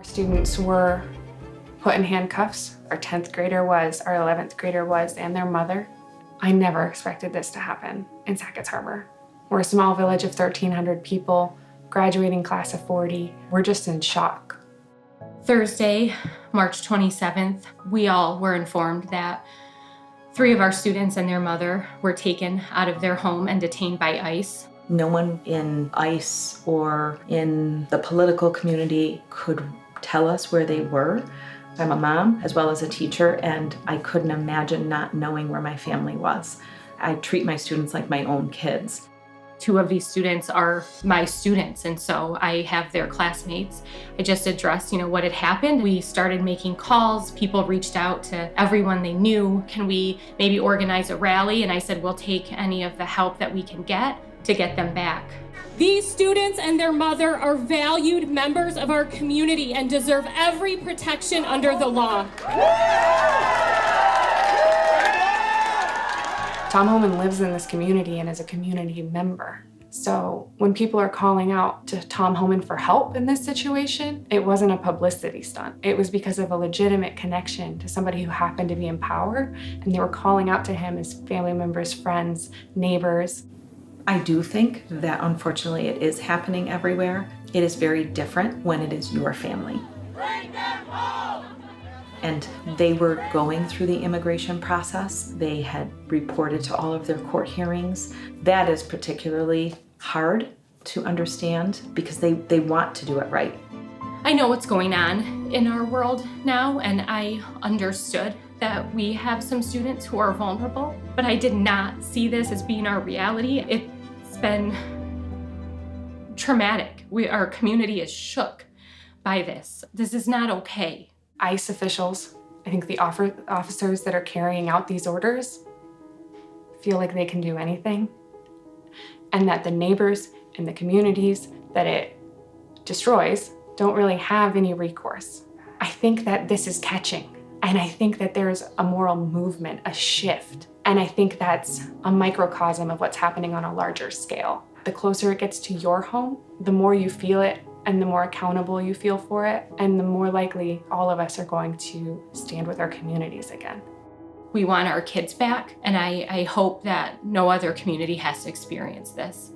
Students were put in handcuffs. Our 10th grader was, our 11th grader was, and their mother. I never expected this to happen in Sackets Harbor. We're a small village of 1,300 people, graduating class of 40. We're just in shock. Thursday, March 27th, we all were informed that 3 of our students and their mother were taken out of their home and detained by ICE. No one in ICE or in the political community could tell us where they were. I'm a mom as well as a teacher, and I couldn't imagine not knowing where my family was. I treat my students like my own kids. 2 of these students are my students, and so I have their classmates. I just addressed, what had happened. We started making calls. People reached out to everyone they knew. Can we maybe organize a rally? And I said, we'll take any of the help that we can get to get them back. These students and their mother are valued members of our community and deserve every protection under the law. Tom Homan lives in this community and is a community member. So when people are calling out to Tom Homan for help in this situation, it wasn't a publicity stunt. It was because of a legitimate connection to somebody who happened to be in power, and they were calling out to him as family members, friends, neighbors. I do think that unfortunately it is happening everywhere. It is very different when it is your family. Bring them home! And they were going through the immigration process. They had reported to all of their court hearings. That is particularly hard to understand because they want to do it right. I know what's going on in our world now, and I understood that we have some students who are vulnerable, but I did not see this as being our reality. It's been traumatic. Our community is shook by this. This is not okay. ICE officials, I think the officers that are carrying out these orders feel like they can do anything, and that the neighbors and the communities that it destroys don't really have any recourse. I think that this is catching, and I think that there's a moral movement, a shift, and I think that's a microcosm of what's happening on a larger scale. The closer it gets to your home, the more you feel it, and the more accountable you feel for it, and the more likely all of us are going to stand with our communities again. We want our kids back, and I hope that no other community has to experience this.